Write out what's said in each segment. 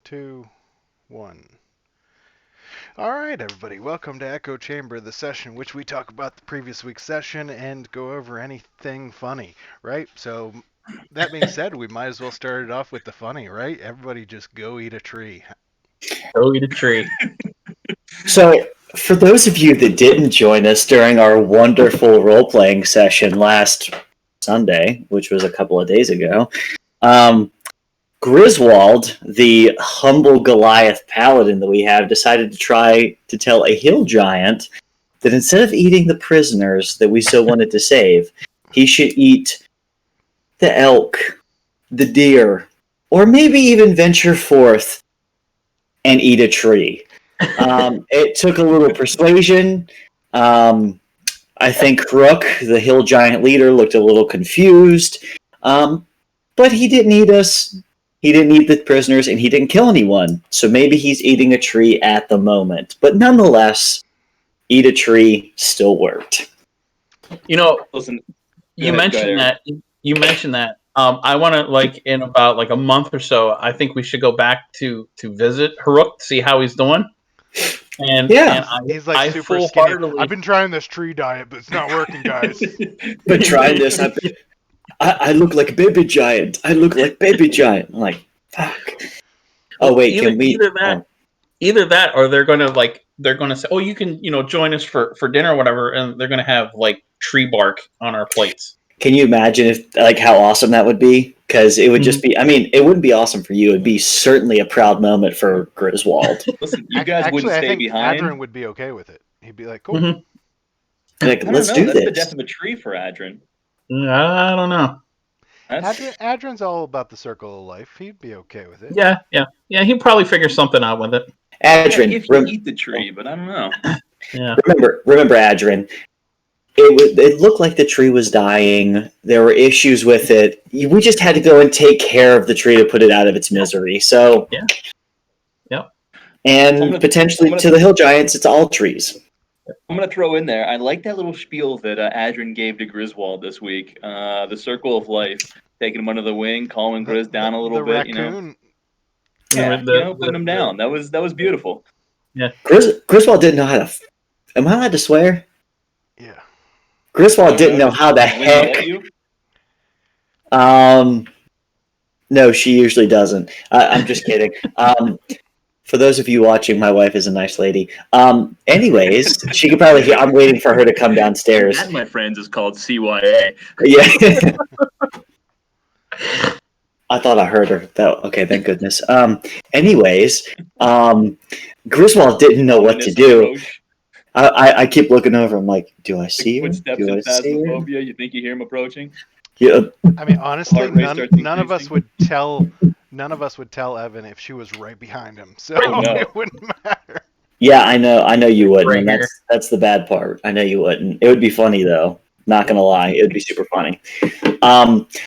2, 1. All right, everybody, welcome to Echo Chamber, the session in which we talk about the previous week's session and go over anything funny, right? So, that being said, we might as well start it off with the funny, right? Everybody just go eat a tree. Go eat a tree. So, for those of you that didn't join us during our wonderful role playing session last Sunday, which was a couple of days ago, um, Griswold, the humble Goliath paladin that we have, decided to try to tell a hill giant that instead of eating the prisoners that we so wanted to save, he should eat the elk, the deer, or maybe even venture forth and eat a tree. It took a little persuasion. I think Rook, the hill giant leader, looked a little confused. But he didn't eat us. He didn't eat the prisoners, and he didn't kill anyone. So maybe he's eating a tree at the moment. But nonetheless, eat a tree still worked. Listen, you mentioned that. I want to in about a month or so. I think we should go back to visit Haruk, see how he's doing. And He's I super skinny. I've been trying this tree diet, but it's not working, guys. Been trying this. I look like baby giant. I look like baby giant. I'm like, fuck. Oh wait, can we? Either that, or they're gonna say, "Oh, you can join us for dinner or whatever," and they're gonna have tree bark on our plates. Can you imagine if how awesome that would be? Because it would just be. I mean, it wouldn't be awesome for you. It'd be certainly a proud moment for Griswold. Listen, you guys wouldn't stay behind. Adrian would be okay with it. He'd be like, "Cool." Mm-hmm. Let's do That's this. the death of a tree for Adrian. I don't know. Adrian's all about the circle of life. He'd be okay with it. Yeah. He'd probably figure something out with it. Adrian, if you eat the tree, but I don't know. Yeah. Remember, Adrian. It looked like the tree was dying. There were issues with it. We just had to go and take care of the tree to put it out of its misery. So, yeah. And potentially to the hill giants, it's all trees. I'm going to throw in there. I like that little spiel that Adrian gave to Griswold this week. The circle of life, taking him under the wing, calming Grizz down a little bit. Raccoon. Putting him down. That was beautiful. Yeah. Griswold didn't know how to. Am I allowed to swear? Yeah. Griswold didn't know how the heck. No, she usually doesn't. I'm just kidding. For those of you watching, my wife is a nice lady. Anyways, she could probably hear. I'm waiting for her to come downstairs. That, my friends, is called CYA. Yeah. I thought I heard her. Okay, thank goodness. Anyways, Griswold didn't know what to do. I keep looking over. I'm like, do I see her? Do I see her? You think you hear him approaching? Yeah. I mean, honestly, none of us would tell. None of us would tell Evan if she was right behind him, so it wouldn't matter. Yeah, I know you wouldn't. And that's the bad part. I know you wouldn't. It would be funny though. Not gonna lie, it would be super funny.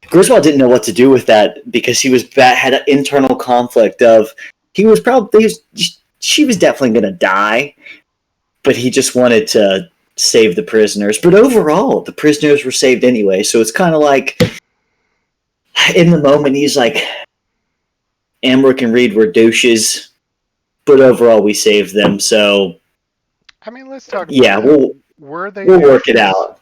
Griswold didn't know what to do with that because he had an internal conflict of she was definitely gonna die, but he just wanted to save the prisoners. But overall, the prisoners were saved anyway. So it's kind of like in the moment he's like, Amric and Reed were douches, but overall we saved them. So I mean, let's talk. Were they? We'll work it out.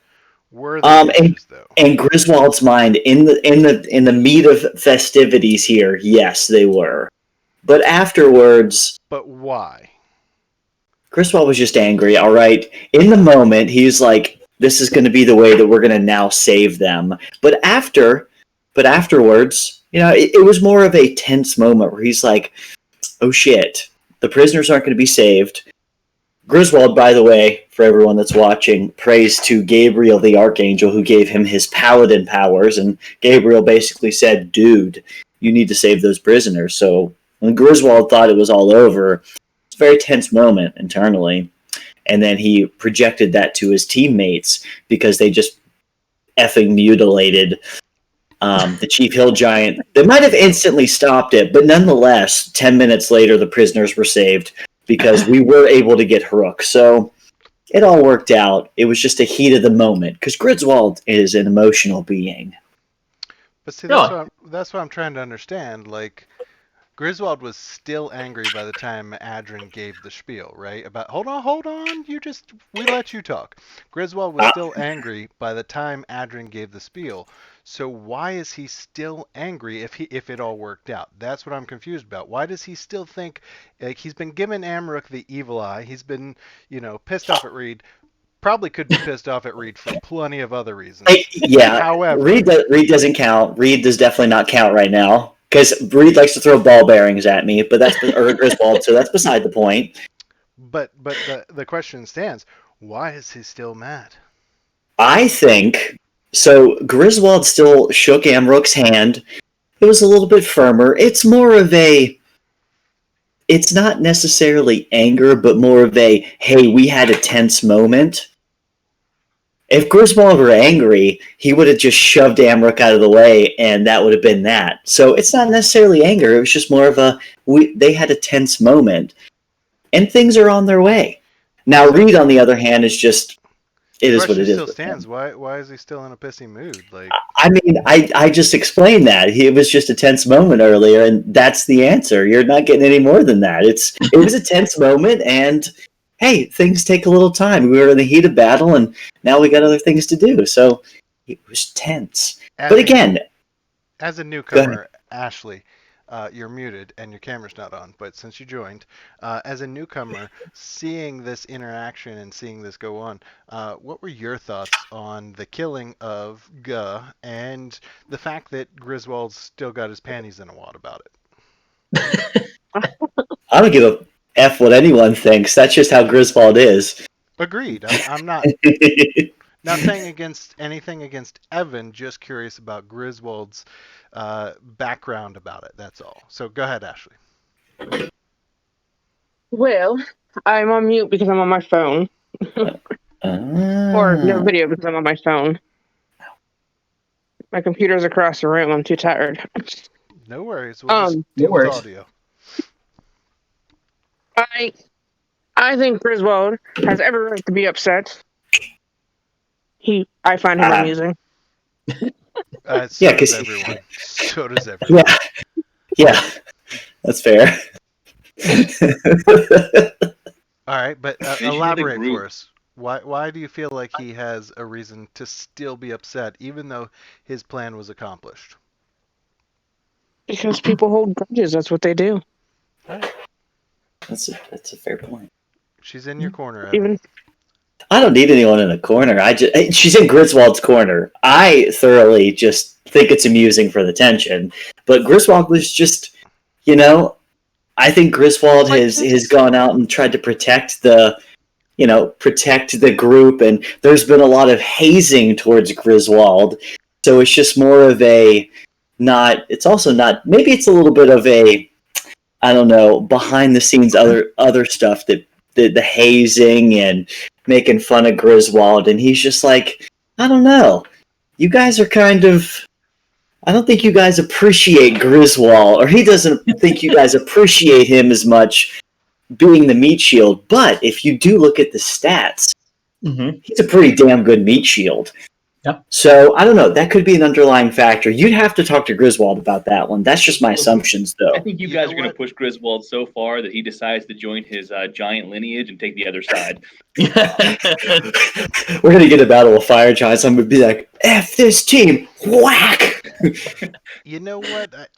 Were they douches, though? In Griswold's mind, in the meat of festivities here, yes, they were. But afterwards. But why? Griswold was just angry. All right, in the moment, he's like, "This is going to be the way that we're going to now save them." But afterwards. It was more of a tense moment where he's like, oh shit, the prisoners aren't going to be saved. Griswold, by the way, for everyone that's watching, prays to Gabriel the Archangel who gave him his paladin powers, and Gabriel basically said, dude, you need to save those prisoners. So when Griswold thought it was all over, it's a very tense moment internally. And then he projected that to his teammates because they just effing mutilated the Chief Hill Giant. They might have instantly stopped it, but nonetheless, 10 minutes later, the prisoners were saved because we were able to get Haruk. So it all worked out. It was just a heat of the moment because Griswold is an emotional being. But see, that's what I'm trying to understand. Like, Griswold was still angry by the time Adrian gave the spiel, right? About hold on, we let you talk. Griswold was Uh, still angry by the time Adrian gave the spiel. So why is he still angry if it all worked out? That's what I'm confused about. Why does he still think like he's been giving Amruk the evil eye? He's been, pissed off at Reed. Probably could be pissed off at Reed for plenty of other reasons. yeah, However, Reed doesn't count. Reed does definitely not count right now because Reed likes to throw ball bearings at me, but that's or Griswold, so that's beside the point. but the question stands, why is he still mad? I think so. Griswold still shook Amrook's hand. It was a little bit firmer. It's more of a. It's not necessarily anger, but more of a hey, we had a tense moment. If Griswold were angry, he would have just shoved Amrook out of the way, and that would have been that. So it's not necessarily anger. It was just more of a they had a tense moment, and things are on their way. Now So Reed, on the other hand, is just the it is what question it is still with stands. him. Why is he still in a pissy mood? Like, I mean, I just explained that it was just a tense moment earlier, and that's the answer. You're not getting any more than that. It was a tense moment, and hey, things take a little time. We were in the heat of battle, and now we got other things to do. So it was tense. But as a again, as a go ahead. newcomer, Ashley, you're muted and your camera's not on. But since you joined, as a newcomer, seeing this interaction and seeing this go on, what were your thoughts on the killing of Guh and the fact that Griswold's still got his panties in a wad about it? I don't give a f what anyone thinks. That's just how Griswold is. Agreed. I'm not saying against anything against Evan, just curious about Griswold's background about it. That's all. So go ahead, Ashley. Well, I'm on mute because I'm on my phone. Or no video because I'm on my phone. My computer's across the room. I'm too tired. No worries. We'll just deal with audio. I think Griswold has every right to be upset. I find him amusing. So does everyone. So does everyone. Yeah, that's fair. All right, but elaborate for us. Why do you feel like he has a reason to still be upset, even though his plan was accomplished? Because people hold grudges. That's what they do. That's a fair point. She's in your corner, Evan. I don't need anyone in a corner. She's in Griswold's corner. I thoroughly just think it's amusing for the tension. But Griswold was just, I think Griswold has gone out and tried to protect the group, and there's been a lot of hazing towards Griswold. So it's just more of it's also not, maybe it's a little bit of I don't know, behind the scenes other stuff that the hazing and making fun of Griswold, and he's just like, I don't know, you guys are kind of, I don't think you guys appreciate Griswold, or he doesn't think you guys appreciate him as much being the meat shield. But if you do look at the stats, he's a pretty damn good meat shield. Yep. So I don't know. That could be an underlying factor. You'd have to talk to Griswold about that one. That's just my assumptions, though. I think you guys are going to push Griswold so far that he decides to join his giant lineage and take the other side. We're going to get a battle of fire giants. I'm going to be like, F this team. Whack! You know what?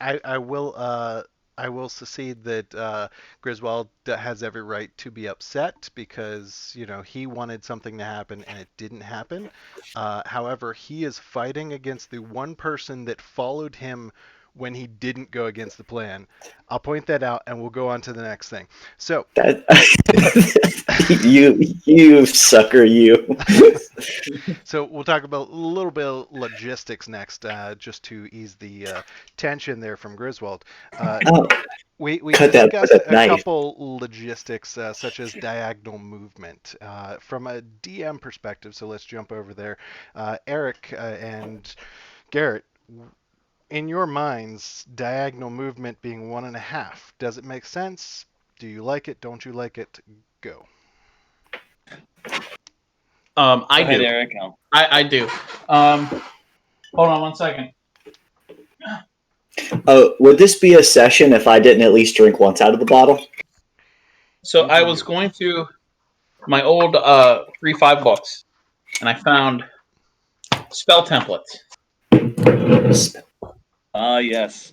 I will secede that Griswold has every right to be upset because, he wanted something to happen and it didn't happen. However, he is fighting against the one person that followed him when he didn't go against the plan. I'll point that out and we'll go on to the next thing. So you sucker, you. So we'll talk about a little bit of logistics next, just to ease the tension there from Griswold. We discussed a couple logistics, such as diagonal movement. From a DM perspective, so let's jump over there. Eric and Garrett, in your minds, diagonal movement being 1.5, does it make sense? Do you like it? Don't you like it? Go. I Go ahead, do. Eric. I do. Hold on one second. Would this be a session if I didn't at least drink once out of the bottle? So I was going to my old 3.5 books, and I found spell templates. Yes.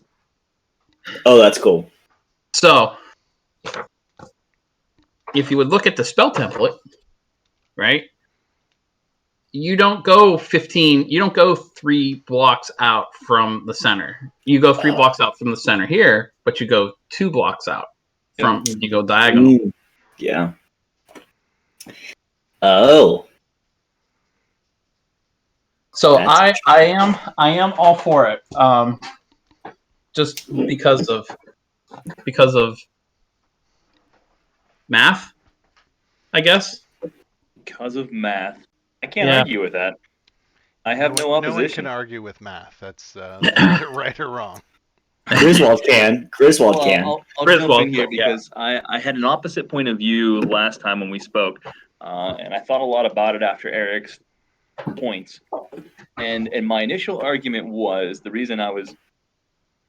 Oh, that's cool. So if you would look at the spell template, right? You don't go 15. You don't go 3 blocks out from the center. You go 3 blocks out from the center here, but you go 2 blocks out from when you go diagonal. Yeah. Oh. So I am all for it. Just because of math, I guess. Because of math. I can't argue with that. I have no opposition. No one can argue with math. That's right or wrong. Griswold can. I'll jump in here because I had an opposite point of view last time when we spoke, and I thought a lot about it after Eric's points. And my initial argument was the reason I was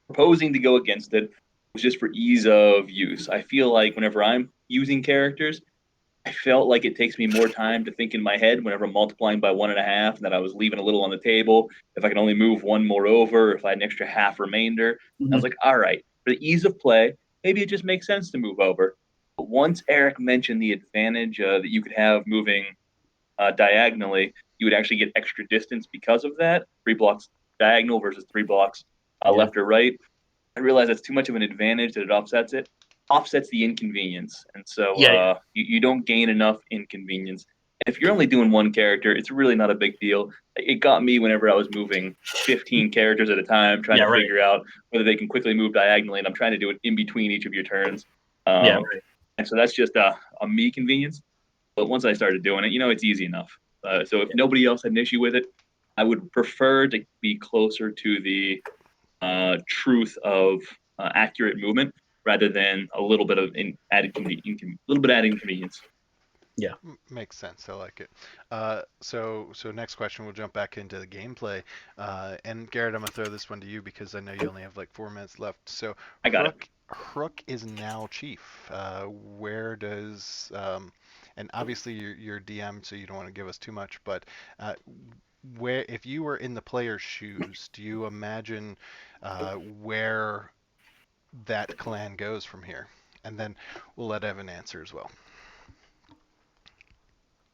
proposing to go against it was just for ease of use. I feel like whenever I'm using characters, I felt like it takes me more time to think in my head whenever I'm multiplying by 1.5, and that I was leaving a little on the table. If I can only move one more over, if I had an extra half remainder, I was like, all right, for the ease of play, maybe it just makes sense to move over. But once Eric mentioned the advantage that you could have moving diagonally, you would actually get extra distance because of that. 3 blocks diagonal versus 3 blocks left or right. I realize that's too much of an advantage that it offsets the inconvenience, and so you don't gain enough inconvenience. And if you're only doing one character, it's really not a big deal. It got me whenever I was moving 15 characters at a time, trying to figure out whether they can quickly move diagonally, and I'm trying to do it in between each of your turns. And so that's just a me convenience. But once I started doing it, it's easy enough. So if nobody else had an issue with it, I would prefer to be closer to the truth of accurate movement rather than a little bit of added inconvenience. Yeah, makes sense. I like it. So next question, we'll jump back into the gameplay. And Garrett, I'm gonna throw this one to you because I know you only have like 4 minutes left. So I got it. Rook is now chief. Where does and obviously you're DM, so you don't want to give us too much, but where, if you were in the player's shoes, do you imagine where that clan goes from here? And then we'll let Evan answer as well.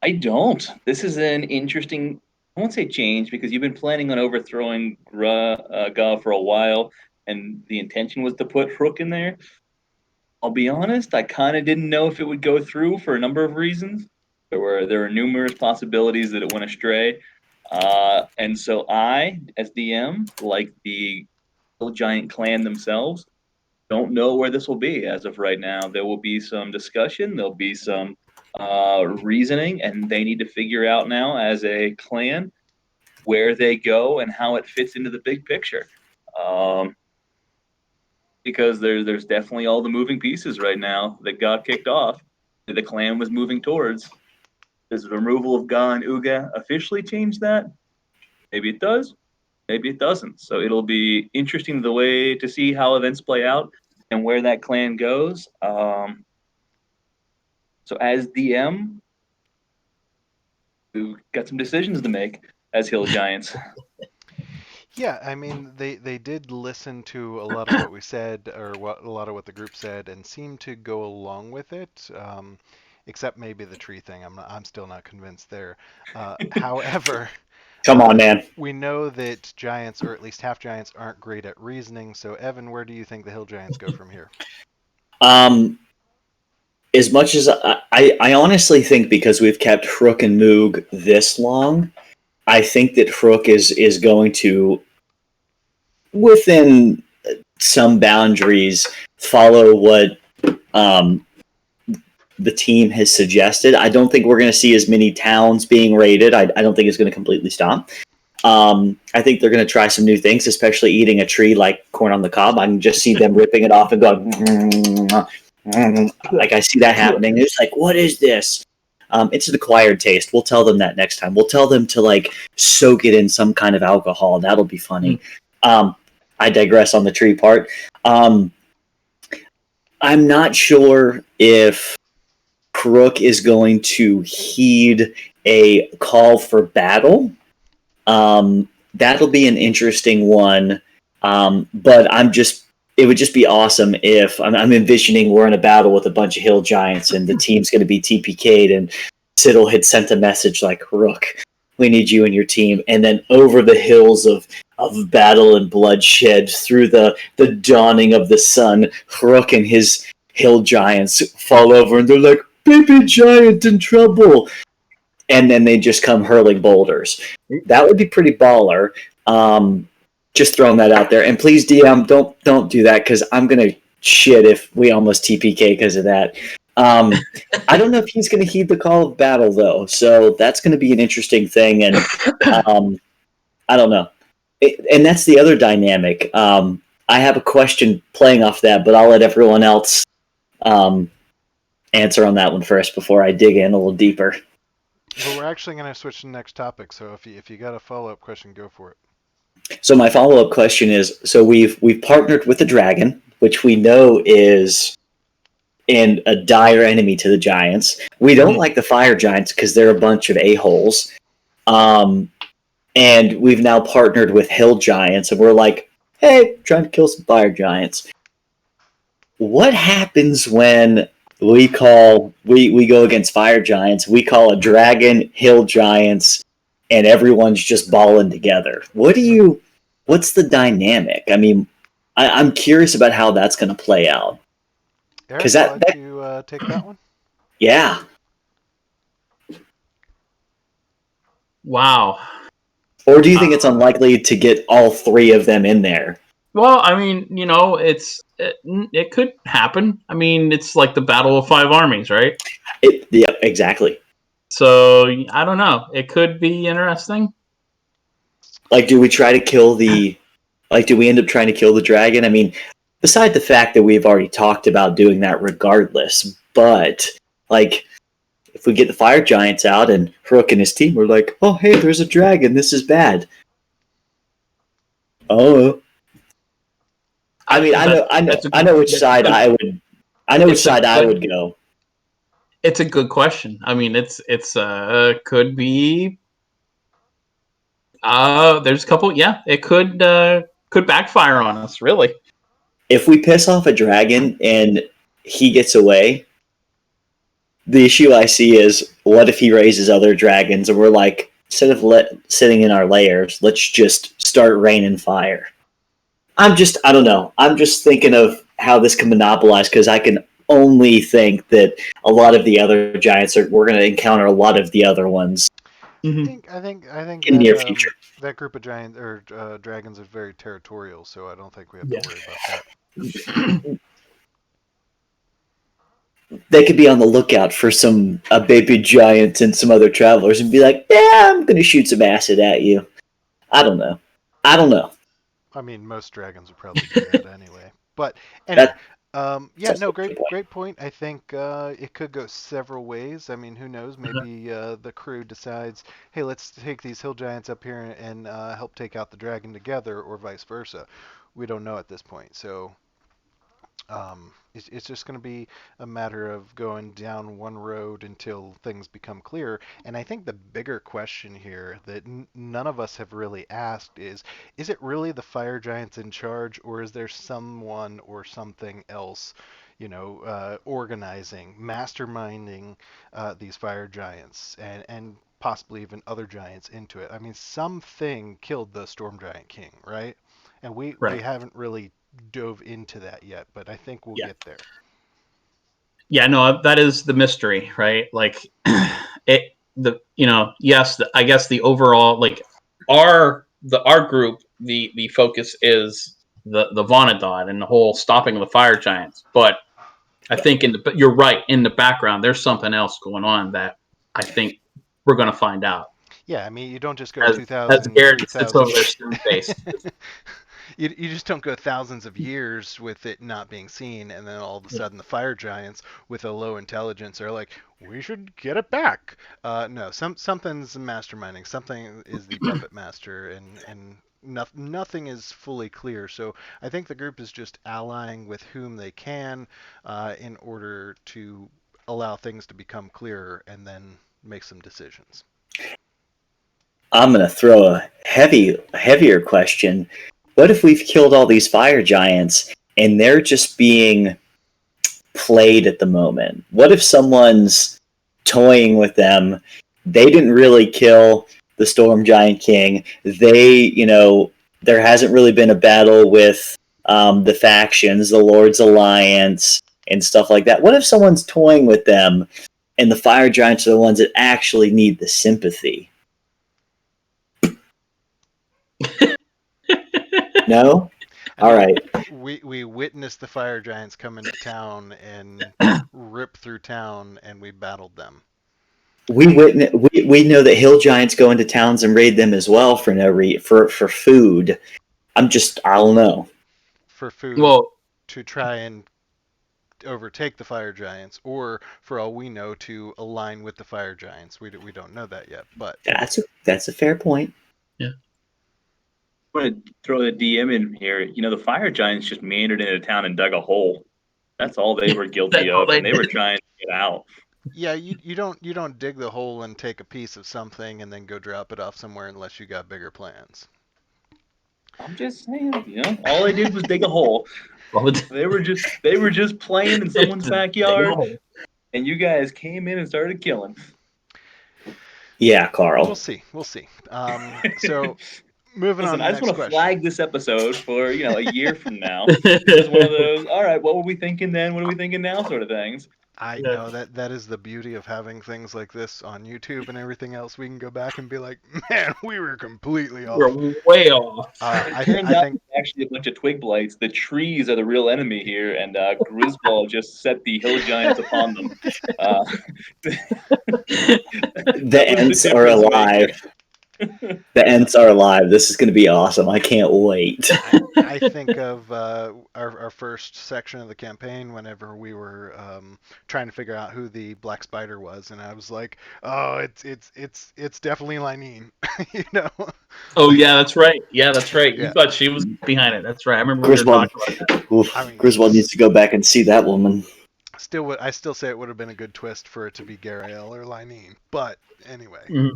I don't. This is an interesting, I won't say change, because you've been planning on overthrowing Ga for a while, and the intention was to put Rook in there. I'll be honest, I kind of didn't know if it would go through for a number of reasons. There were numerous possibilities that it went astray. And so I, as DM, like the Giant clan themselves, don't know where this will be as of right now. There will be some discussion, there'll be some reasoning, and they need to figure out now as a clan where they go and how it fits into the big picture. Because there's definitely all the moving pieces right now that got kicked off that the clan was moving towards. Does the removal of Ga and Uga officially change that? Maybe it does, maybe it doesn't. So it'll be interesting the way to see how events play out and where that clan goes. So as DM, we've got some decisions to make as Hill Giants. Yeah, I mean, they did listen to a lot of what we said, or a lot of what the group said, and seemed to go along with it, except maybe the tree thing. I'm still not convinced there. However, come on, man. We know that giants, or at least half giants, aren't great at reasoning. So, Evan, where do you think the hill giants go from here? As much as I honestly think, because we've kept Rook and Moog this long, I think that Rook is going to, within some boundaries, follow what the team has suggested. I don't think we're going to see as many towns being raided. I don't think it's going to completely stop. I think they're going to try some new things, especially eating a tree like corn on the cob. I can just see them ripping it off and going, like I see that happening. It's like, what is this? It's an acquired taste. We'll tell them that next time. We'll tell them to like soak it in some kind of alcohol. That'll be funny. I digress on the tree part. I'm not sure if Crook is going to heed a call for battle. That'll be an interesting one. But it would just be awesome if I'm envisioning we're in a battle with a bunch of hill giants and the team's going to be TPK'd and Siddle had sent a message like, Rook, we need you and your team. And then over the hills of battle and bloodshed through the dawning of the sun, Rook and his hill giants fall over and they're like, baby giant in trouble. And then they just come hurling boulders. That would be pretty baller. Just throwing that out there. And please, DM, don't do that because I'm gonna shit if we almost TPK because of that. I don't know if he's gonna heed the call of battle though, so that's gonna be an interesting thing. And I don't know. And that's the other dynamic. I have a question playing off that, but I'll let everyone else answer on that one first before I dig in a little deeper. Well, we're actually going to switch to the next topic, so if you got a follow-up question, go for it. So my follow-up question is, so we've partnered with the dragon, which we know is a dire enemy to the giants. We don't like the fire giants because they're a bunch of a-holes. And we've now partnered with hill giants, and we're like, hey, trying to kill some fire giants. What happens when we go against fire giants, we call a dragon, hill giants, and everyone's just balling together? What's the dynamic? I mean, I'm curious about how that's going to play out. Eric, would you like to take that one? Yeah. Wow. Or do you think it's unlikely to get all three of them in there? Well, I mean, it could happen. I mean, it's like the Battle of Five Armies, right? Yeah, exactly. So I don't know. It could be interesting. Like, do we try to kill do we end up trying to kill the dragon? I mean, beside the fact that we've already talked about doing that regardless, but like, if we get the fire giants out and Rook and his team are like, oh, hey, there's a dragon, this is bad. Oh. I mean, I know which side I would. I know which side I would go. It's a good question. I mean, it's could be. There's a couple. Yeah, it could backfire on us. Really. If we piss off a dragon and he gets away, the issue I see is, what if he raises other dragons and we're like, instead of sitting in our lairs, let's just start raining fire. I don't know. I'm just thinking of how this can monopolize, because I can only think that a lot of the other giants we're going to encounter a lot of the other ones. Mm-hmm. I think in the near future. That group of giants or dragons is very territorial, so I don't think we have to worry about that. They could be on the lookout for a baby giant and some other travelers and be like, yeah, I'm going to shoot some acid at you. I don't know. I mean, most dragons would probably do that anyway. But anyway, great point. I think it could go several ways. I mean, who knows? Maybe the crew decides, hey, let's take these hill giants up here and help take out the dragon together, or vice versa. We don't know at this point. So it's just going to be a matter of going down one road until things become clear. And I think the bigger question here that none of us have really asked is it really the fire giants in charge, or is there someone or something else, organizing, masterminding these fire giants and possibly even other giants into it? I mean, something killed the Storm Giant King, right? And we haven't really dove into that yet, but I think we'll get there. Yeah, no, that is the mystery, right? Like I guess the overall, like our group, the focus is the Vonnegut and the whole stopping of the fire giants. But I think you're right, in the background there's something else going on that I think we're going to find out. Yeah, I mean, you don't just go as 2,000. Garrett sits over there stone faced. You just don't go thousands of years with it not being seen, and then all of a sudden the fire giants with a low intelligence are like, we should get it back. No, something's masterminding. Something is the puppet master, and nothing is fully clear. So I think the group is just allying with whom they can in order to allow things to become clearer and then make some decisions. I'm going to throw a heavier question. What if we've killed all these fire giants and they're just being played at the moment? What if someone's toying with them? They didn't really kill the Storm Giant King. There hasn't really been a battle with the factions, the Lord's Alliance, and stuff like that. What if someone's toying with them and the fire giants are the ones that actually need the sympathy? No? All right. We witnessed the fire giants come into town and rip through town, and we battled them. We know that hill giants go into towns and raid them as well for for food. I don't know. For food, to try and overtake the fire giants, or for all we know, to align with the fire giants. We don't know that yet, but that's a fair point. Yeah. I'm going to throw the DM in here. The fire giants just meandered into town and dug a hole. That's all they were guilty of, and they were trying to get out. Yeah, you don't dig the hole and take a piece of something and then go drop it off somewhere unless you got bigger plans. I'm just saying, all they did was dig a hole. They were just playing in someone's backyard, and you guys came in and started killing. Yeah, Carl. We'll see. So moving on. I just want to flag this episode for a year from now. This is one of those. All right, what were we thinking then? What are we thinking now? Sort of things. I know that is the beauty of having things like this on YouTube and everything else. We can go back and be like, man, we were completely off. We're way off. I think actually a bunch of twig blights. The trees are the real enemy here, and Griswold just set the hill giants upon them. The Ents are alive. The Ents are alive. This is going to be awesome. I can't wait. I think of our first section of the campaign whenever we were trying to figure out who the Black Spider was, and I was like, "Oh, it's definitely Lineen," Oh yeah, that's right. Yeah, that's right. Yeah. You thought she was behind it. That's right. I remember Griswold. Griswold needs to go back and see that woman. I still say it would have been a good twist for it to be Garael or Lineen, but anyway. Mm-hmm.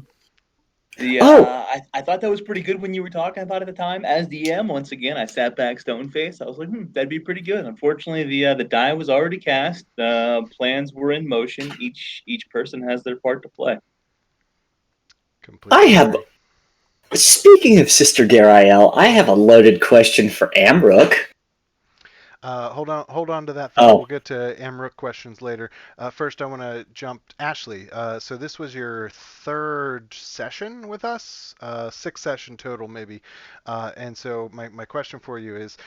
I thought that was pretty good when you were talking about it at the time. As DM, once again, I sat back stone faced. I was like, that'd be pretty good. Unfortunately, the die was already cast. Plans were in motion. Each person has their part to play. Completely. Speaking of Sister Garael, I have a loaded question for Amrook. Hold on to that thought. We'll get to Amrook questions later. First, I want to jump Ashley. So this was your third session with us, 6 session total maybe. And so my question for you is,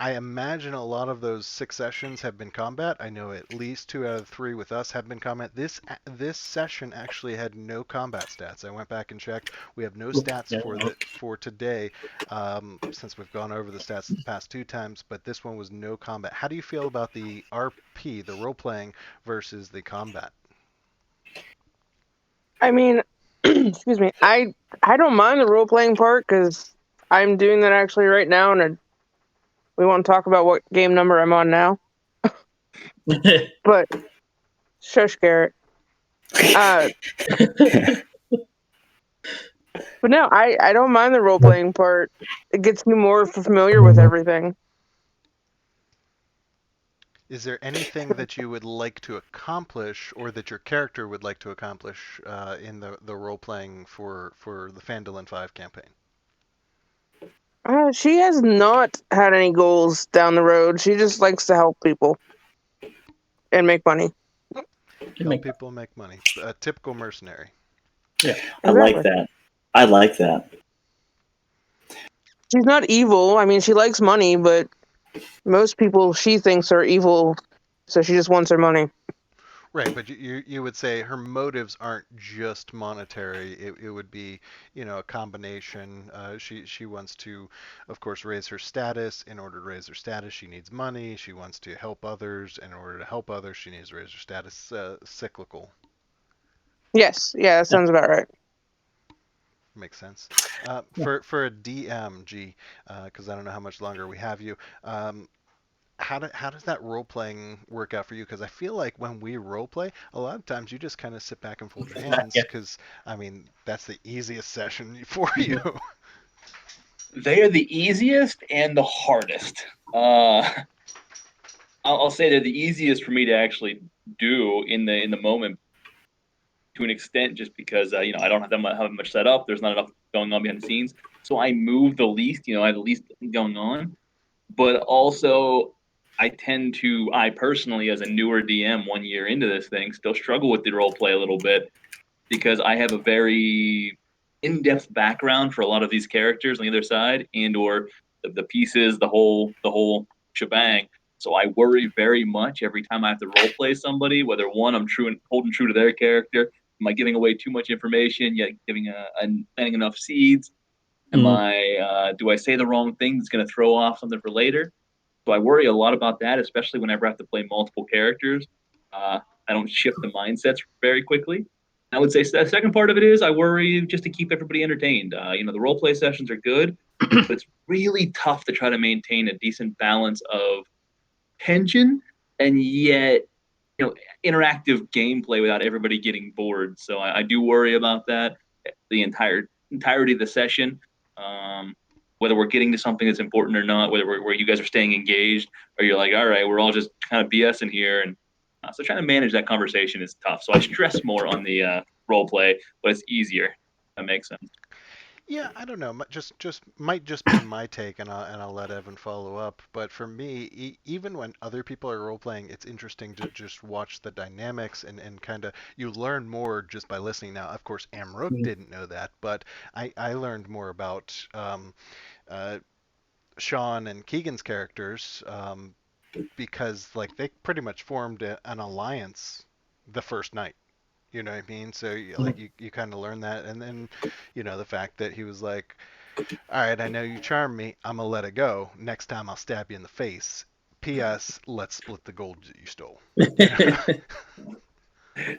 I imagine a lot of those 6 sessions have been combat. I know at least 2 out of 3 with us have been combat. This session actually had no combat stats. I went back and checked. We have no stats for today, since we've gone over the stats the past 2 times. But this one was no combat. How do you feel about the RP, the role playing, versus the combat? I mean, excuse me. I don't mind the role playing part because I'm doing that actually right now, and we won't talk about what game number I'm on now. But shush, Garrett. But no, I don't mind the role playing part. It gets me more familiar with everything. Is there anything that you would like to accomplish, or that your character would like to accomplish in the role playing for the Phandalin 5 campaign? She has not had any goals down the road. She just likes to help people and make money. Help people make money. A typical mercenary. Yeah, I like that. I like that. She's not evil. I mean, she likes money, but most people she thinks are evil, so she just wants her money. Right, but you would say her motives aren't just monetary. It would be, a combination. She wants to, of course, raise her status. In order to raise her status, she needs money. She wants to help others. In order to help others, she needs to raise her status. Cyclical. Yes, yeah, that sounds about right. Makes sense. For a DMG, because I don't know how much longer we have you. How does that role playing work out for you? Because I feel like when we role play, a lot of times you just kind of sit back and fold your hands. Yeah. Because I mean, that's the easiest session for you. They are the easiest and the hardest. I'll say they're the easiest for me to actually do in the moment to an extent, just because I don't have much set up. There's not enough going on behind the scenes, so I move the least. I have the least going on. But also, I personally, as a newer DM, 1 year into this thing, still struggle with the role play a little bit because I have a very in-depth background for a lot of these characters on the other side, and or the pieces, the whole shebang. So I worry very much every time I have to role play somebody, whether one, I'm true and holding true to their character. Am I giving away too much information yet giving planting enough seeds? Am Mm. I do I say the wrong thing that's going to throw off something for later? So I worry a lot about that, especially whenever I have to play multiple characters. I don't shift the mindsets very quickly. I would say the second part of it is I worry just to keep everybody entertained. The role play sessions are good, but it's really tough to try to maintain a decent balance of tension and yet you know interactive gameplay without everybody getting bored. So I do worry about that the entirety of the session. Um, Whether we're getting to something that's important or not, where you guys are staying engaged, or you're like, all right, we're all just kind of BSing here, and so trying to manage that conversation is tough. So I stress more on the role play, but it's easier. That makes sense. Yeah, I don't know. Just might just be my take, and I'll let Evan follow up. But for me, even when other people are role playing, it's interesting to just watch the dynamics and kind of you learn more just by listening. Now, of course, Amrook Mm. didn't know that, but I learned more about uh, Sean and Keegan's characters because like they pretty much formed an alliance the first night. You know what I mean? So like you kind of learn that, and then the fact that he was like, all right, I know you charm me. I'm gonna let it go. Next time I'll stab you in the face. P.S. Let's split the gold that you stole. You know?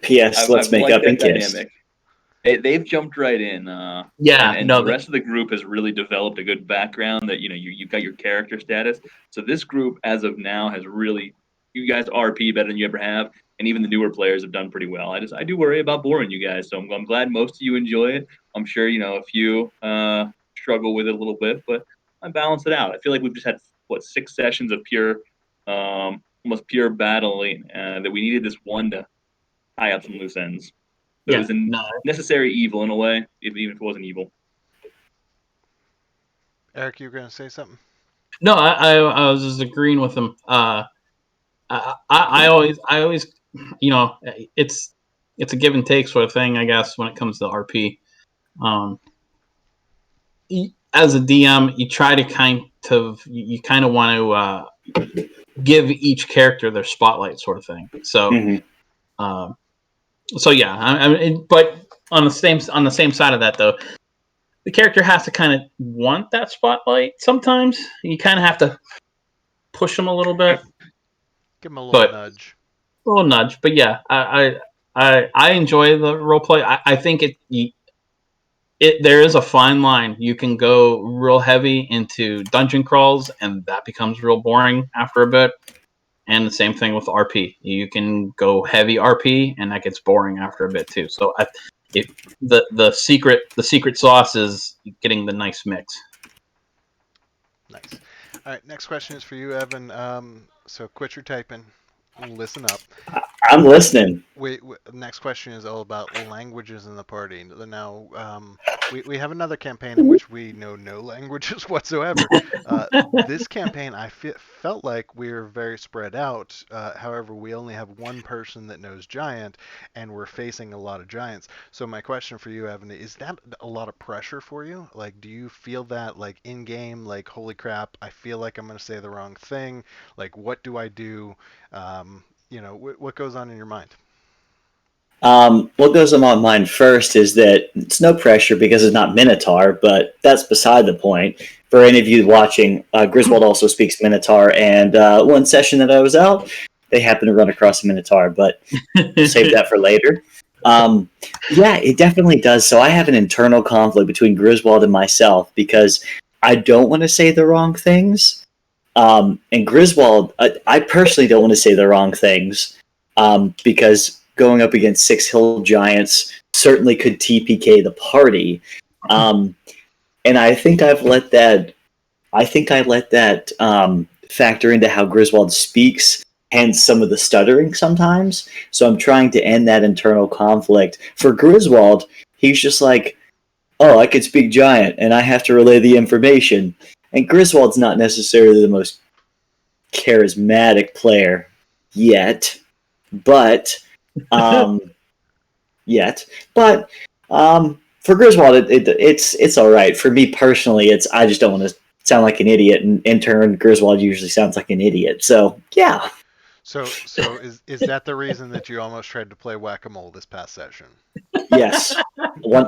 P.S. I've Let's make liked up that and kiss. dynamic. They've jumped right in, and Yeah, the no, rest of the group has really developed a good background. That you've got your character status. So this group, as of now, has really you guys RP better than you ever have, and even the newer players have done pretty well. I do worry about boring you guys, so I'm glad most of you enjoy it. I'm sure a few struggle with it a little bit, but I balance it out. I feel like we've just had 6 sessions of pure, almost pure battling, that we needed this one to tie up some loose ends. So it yeah, was a no, necessary evil in a way, even if it wasn't evil. Eric, you were gonna say something? no. I was just agreeing with him. I always, it's it's a give and take sort of thing, I guess, when it comes to RP. Um, as a DM, you try to you kind of want to give each character their spotlight, sort of thing. So, Hmm. uh, yeah. But on the same side of that, though, the character has to kind of want that spotlight. Sometimes you kind of have to push them a little bit, Give him a little but nudge. a little nudge. But yeah, I enjoy the role play. I think there is a fine line. You can go real heavy into dungeon crawls, and that becomes real boring after a bit. And the same thing with RP. You can go heavy RP, and that gets boring after a bit too. So if the secret sauce is getting the nice mix. Nice. All right, next question is for you, Evan. So quit your typing. Listen up. I'm listening. Next question is all about languages in the party. Now, we have another campaign in which we know no languages whatsoever. This campaign, felt like we were very spread out. However, we only have one person that knows Giant, and we're facing a lot of Giants. So my question for you, Evan, is that a lot of pressure for you? Like, do you feel that, like, in game, like, holy crap, I feel like I'm going to say the wrong thing? Like, what do I do? What goes on in your mind? What goes on my mind first is that it's no pressure because it's not Minotaur, but that's beside the point. For any of you watching, Griswold also speaks Minotaur, and one session that I was out, they happened to run across a Minotaur, but we'll save that for later. Yeah, it definitely does. So I have an internal conflict between Griswold and myself because I don't want to say the wrong things. And Griswold, I personally don't want to say the wrong things because going up against 6 hill giants certainly could TPK the party. And I think I've let that. Factor into how Griswold speaks, hence some of the stuttering sometimes. So I'm trying to end that internal conflict. For Griswold, he's just like, "Oh, I can speak giant, and I have to relay the information." And Griswold's not necessarily the most charismatic player yet, but for Griswold, it's all right. For me personally, I just don't want to sound like an idiot, and in turn, Griswold usually sounds like an idiot. So yeah. So is that the reason that you almost tried to play whack-a-mole this past session? Yes.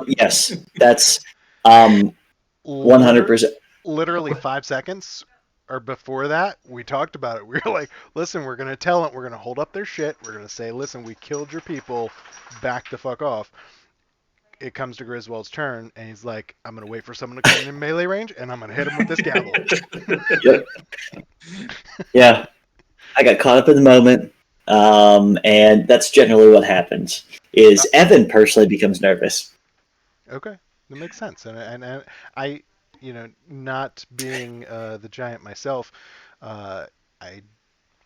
Yes. That's 100%. Literally 5 seconds or before that, we talked about it. We were like, listen, we're gonna tell them, we're gonna hold up their shit. We're gonna say, listen, we killed your people. Back the fuck off. It comes to Griswold's turn, and he's like, I'm going to wait for someone to come in melee range, and I'm going to hit him with this gavel. Yep. Yeah. I got caught up in the moment, and that's generally what happens, is Evan personally becomes nervous. Okay. That makes sense. And I, not being the giant myself, I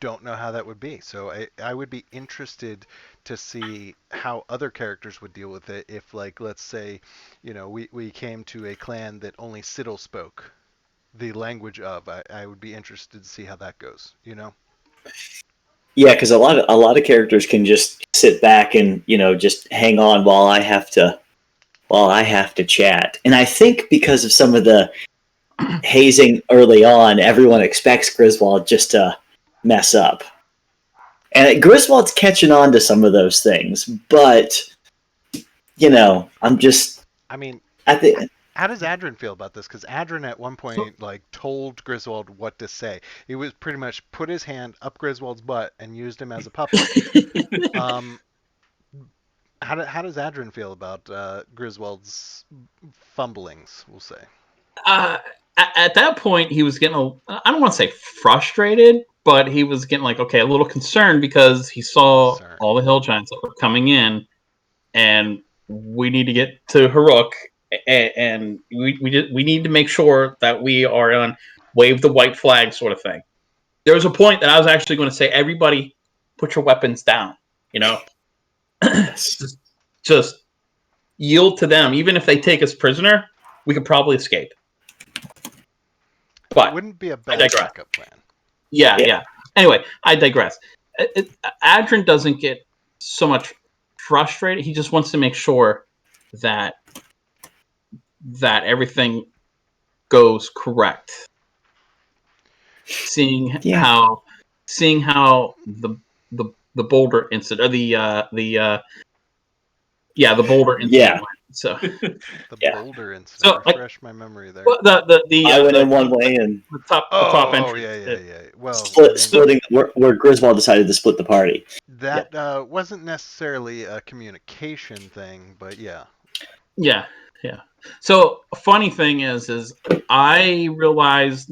don't know how that would be. So I would be interested to see how other characters would deal with it if, like, let's say, we came to a clan that only Siddle spoke the language of. I would be interested to see how that goes, Yeah, because a lot of characters can just sit back and, just hang on while I have to chat. And I think because of some of the hazing early on, everyone expects Griswold just to mess up. And Griswold's catching on to some of those things, but I'm just. I mean, I think. How does Adrian feel about this? Because Adrian at one point told Griswold what to say. He was pretty much put his hand up Griswold's butt and used him as a puppet. How does Adrian feel about Griswold's fumblings? We'll say. At that point, he was getting I don't want to say frustrated, but he was getting a little concerned because he saw all the hill giants that were coming in, and we need to get to Haruk, and we need to make sure that we are on wave the white flag sort of thing. There was a point that I was actually going to say, everybody put your weapons down, just yield to them. Even if they take us prisoner, we could probably escape. But it wouldn't be a bad backup plan. Yeah. Anyway, I digress. Adrian doesn't get so much frustrated. He just wants to make sure that everything goes correct. Seeing how the boulder incident, or the boulder incident went. So boulder incident. Refresh my memory there. Well, I went in one way and the top entrance. Yeah. Well, splitting where Griswold decided to split the party. That wasn't necessarily a communication thing, but yeah. Yeah. So a funny thing is I realized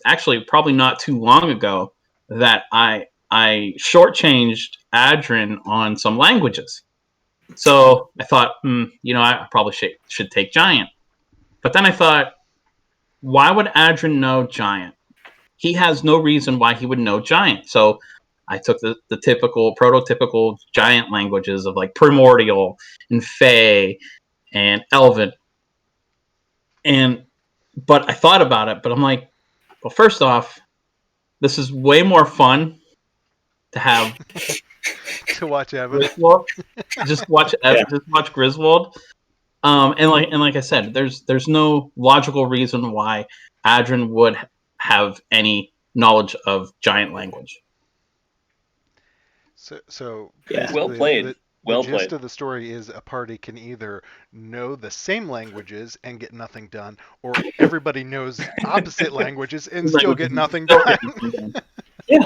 actually probably not too long ago that I shortchanged Adrian on some languages. So I thought, I probably should take Giant. But then I thought, why would Adrian know Giant? He has no reason why he would know Giant. So I took the prototypical Giant languages of like Primordial and Fey and Elven. But I thought about it, but I'm like, well, first off, this is way more fun to have to watch Evan. Just watch Griswold. And like I said, there's no logical reason why Adrian would have any knowledge of giant language. So well played. The gist of the story is a party can either know the same languages and get nothing done, or everybody knows opposite languages and still get nothing done. Yeah,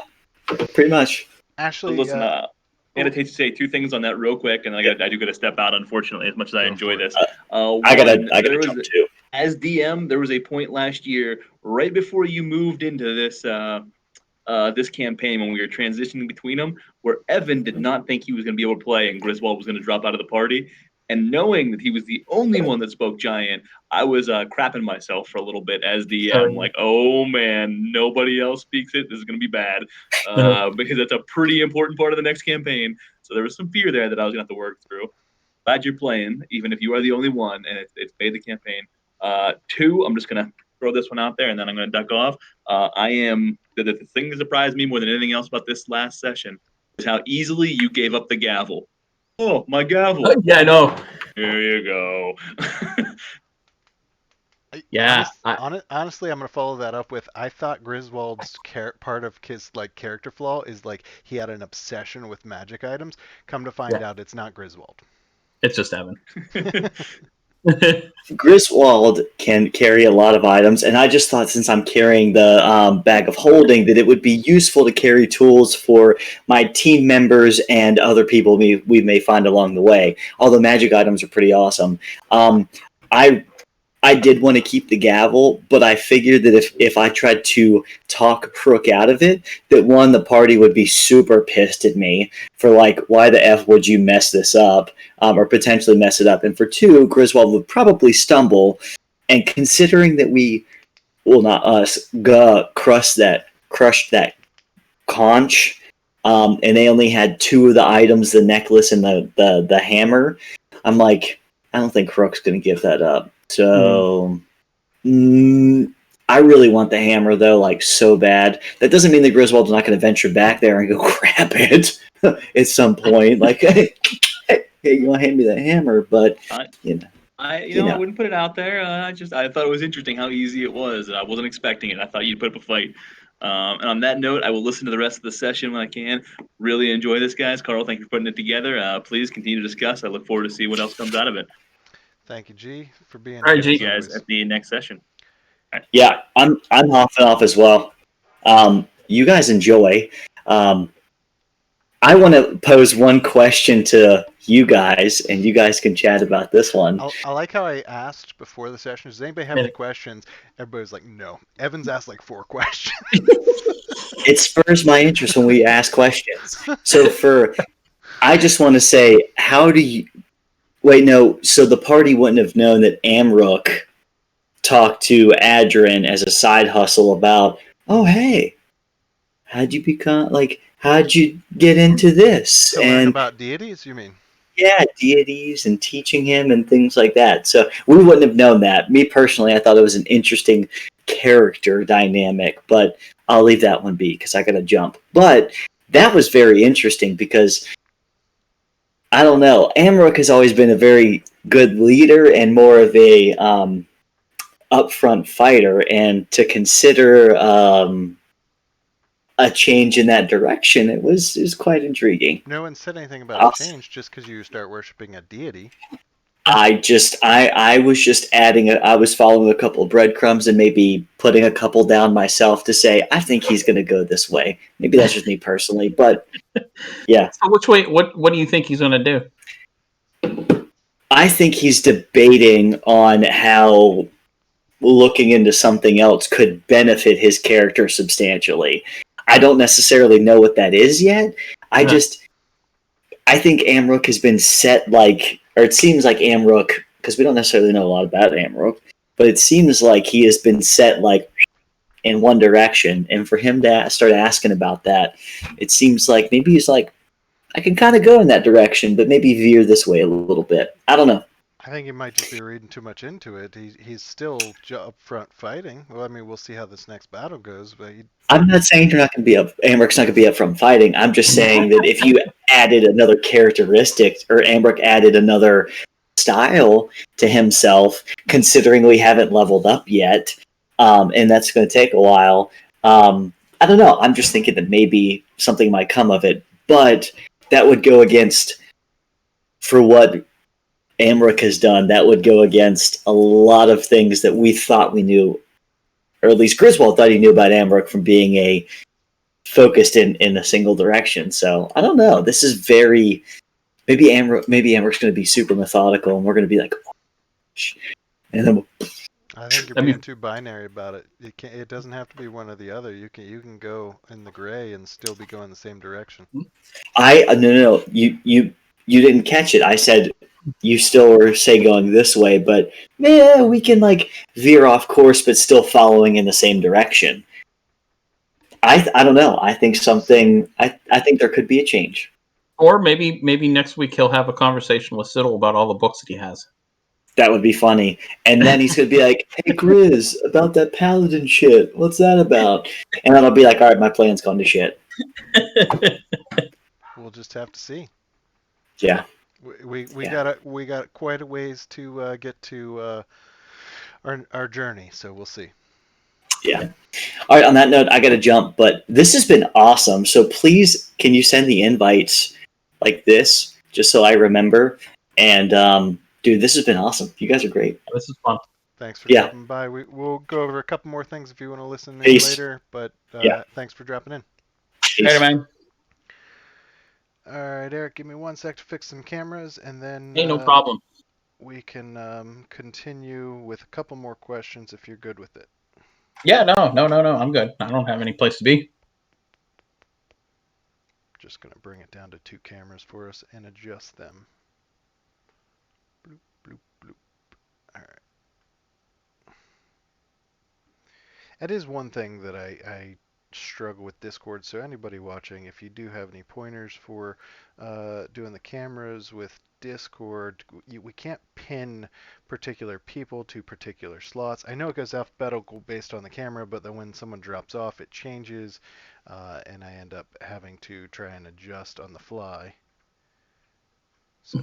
pretty much. Ashley, listen, I hate to say two things on that real quick, and I do got to step out, unfortunately, as much as I enjoy this. I gotta jump too. As DM, there was a point last year, right before you moved into this this campaign, when we were transitioning between them, where Evan did not think he was going to be able to play, and Griswold was going to drop out of the party. And knowing that he was the only one that spoke Giant, I was crapping myself for a little bit as DM. Like, oh man, nobody else speaks it. This is going to be bad because that's a pretty important part of the next campaign. So there was some fear there that I was going to have to work through. Glad you're playing, even if you are the only one, and it's made the campaign. Two, I'm just going to throw this one out there, and then I'm going to duck off. I am the thing that surprised me more than anything else about this last session is how easily you gave up the gavel. Oh, my gavel. Yeah, I know. Here you go. Yeah. Honestly, I'm gonna follow that up with I thought Griswold's part of his character flaw is he had an obsession with magic items. Come to find out, it's not Griswold. It's just Evan. Griswold can carry a lot of items, and I just thought since I'm carrying the bag of holding that it would be useful to carry tools for my team members and other people we may find along the way. Although magic items are pretty awesome. I did want to keep the gavel, but I figured that if I tried to talk Crook out of it, that one, the party would be super pissed at me for why the F would you mess this up, or potentially mess it up. And for two, Griswold would probably stumble. And considering that not us, crushed that conch, and they only had two of the items, the necklace and the hammer, I'm like, I don't think Crook's going to give that up. So, I really want the hammer, though, so bad. That doesn't mean that Griswold's not going to venture back there and go grab it at some point. Hey, you want to hand me the hammer? But, I wouldn't put it out there. I thought it was interesting how easy it was. I wasn't expecting it. I thought you'd put up a fight. And on that note, I will listen to the rest of the session when I can. Really enjoy this, guys. Carl, thank you for putting it together. Please continue to discuss. I look forward to see what else comes out of it. Thank you, G, for being here. All right, G, guys, at the next session. Right. Yeah, I'm hopping off as well. You guys enjoy. I want to pose one question to you guys, and you guys can chat about this one. I like how I asked before the session, does anybody have any questions? Everybody's like, no. Evans asked 4 questions. It spurs my interest when we ask questions. So I just want to say, how do you... Wait, no. So the party wouldn't have known that Amrook talked to Adrian as a side hustle about, oh, hey, how'd you get into this? To learn about deities, you mean? Yeah, deities and teaching him and things like that. So we wouldn't have known that. Me personally, I thought it was an interesting character dynamic, but I'll leave that one be because I got to jump. But that was very interesting because I don't know. Amrook has always been a very good leader and more of a upfront fighter, and to consider a change in that direction, it was quite intriguing. No one said anything about a change just because you start worshiping a deity. I was just adding. I was following a couple of breadcrumbs and maybe putting a couple down myself to say I think he's going to go this way. Maybe that's just me personally, but yeah. So which way? What do you think he's going to do? I think he's debating on how looking into something else could benefit his character substantially. I don't necessarily know what that is yet. I think Amrook has been set or it seems like Amrook, because we don't necessarily know a lot about Amrook, but it seems like he has been set in one direction, and for him to start asking about that, it seems like maybe he's I can kind of go in that direction, but maybe veer this way a little bit. I don't know. I think he might just be reading too much into it. He's still up front fighting. Well, I mean, we'll see how this next battle goes. But I'm not saying you're not going to be Amrook's not going to be up front fighting. I'm just saying that if you added another characteristic or Amrook added another style to himself, considering we haven't leveled up yet, and that's going to take a while. I don't know. I'm just thinking that maybe something might come of it, but that would go against for what Amric has done, that would go against a lot of things that we thought we knew, or at least Griswold thought he knew about Amric from being a focused in a single direction. So I don't know. This is very maybe Amric's going to be super methodical, and we're going to be like, oh, and then I think you're being too binary about it. It doesn't have to be one or the other. You can go in the gray and still be going the same direction. No. You didn't catch it. I said you still were going this way, but yeah, we can like veer off course, but still following in the same direction. I don't know. I think something. I think there could be a change. Or maybe next week he'll have a conversation with Siddle about all the books that he has. That would be funny. And then he's going to be like, hey, Grizz, about that paladin shit. What's that about? And then I'll be like, all right, my plan's gone to shit. We'll just have to see. Yeah. We got quite a ways to get to our journey, so we'll see. Yeah. All right, on that note, I got to jump, but this has been awesome. So please, can you send the invites like this, just so I remember? And, dude, this has been awesome. You guys are great. This is fun. Thanks for dropping by. We'll go over a couple more things if you want to listen in later, but thanks for dropping in. Later, man. All right, Eric, give me 1 sec to fix some cameras, and then no problem. We can continue with a couple more questions if you're good with it. Yeah, no, I'm good. I don't have any place to be. Just going to bring it down to 2 cameras for us and adjust them. Bloop, bloop, bloop. All right. That is one thing that I struggle with Discord. So anybody watching, if you do have any pointers for doing the cameras with Discord, we can't pin particular people to particular slots. I know it goes alphabetical based on the camera, but then when someone drops off, it changes, and I end up having to try and adjust on the fly. So.